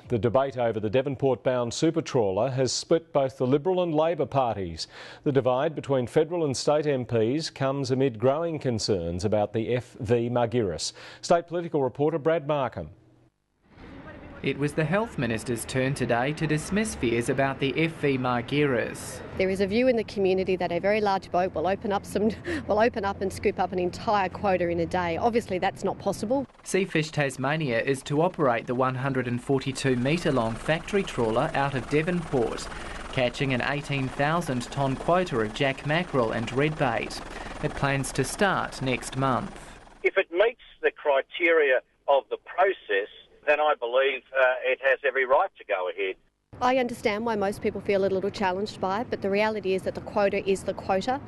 The debate over the Devonport-bound super trawler has split both the Liberal and Labor parties. The divide between Federal and State MPs comes amid growing concerns about the FV Margiris. State political reporter Brad Markham. It was the Health Minister's turn today to dismiss fears about the FV Margiris. There is a view in the community that a very large boat will open up and scoop up an entire quota in a day. Obviously that's not possible. Seafish Tasmania is to operate the 142-metre-long factory trawler out of Devonport, catching an 18,000-tonne quota of jack mackerel and redbait. It plans to start next month. If it meets the criteria of the process, then I believe it has every right to go ahead. I understand why most people feel a little challenged by it, but the reality is that the quota is the quota.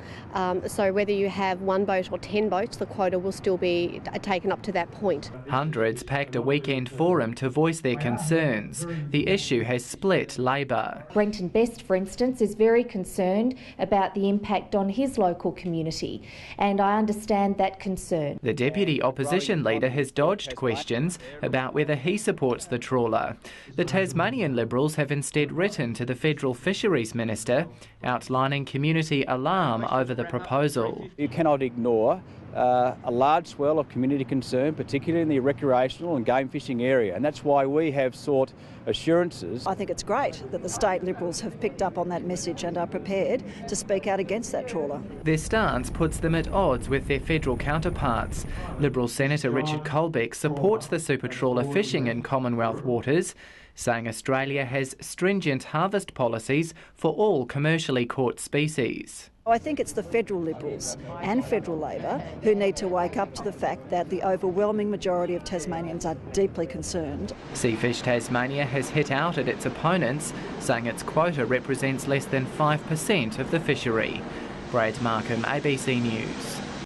So whether you have one boat or 10 boats, the quota will still be taken up to that point. Hundreds packed a weekend forum to voice their concerns. The issue has split Labor. Brenton Best, for instance, is very concerned about the impact on his local community, and I understand that concern. The Deputy Opposition Leader has dodged questions about whether he supports the trawler. The Tasmanian Liberals have instead written to the Federal Fisheries Minister outlining community alarm over the proposal. You cannot ignore a large swell of community concern, particularly in the recreational and game fishing area, and that's why we have sought assurances. I think it's great that the state Liberals have picked up on that message and are prepared to speak out against that trawler. Their stance puts them at odds with their federal counterparts. Liberal Senator Richard Colbeck supports the super trawler fishing in Commonwealth waters, saying Australia has stringent harvest policies for all commercially caught species. I think it's the federal Liberals and federal Labor who need to wake up to the fact that the overwhelming majority of Tasmanians are deeply concerned. Seafish Tasmania has hit out at its opponents, saying its quota represents less than 5% of the fishery. Brad Markham, ABC News.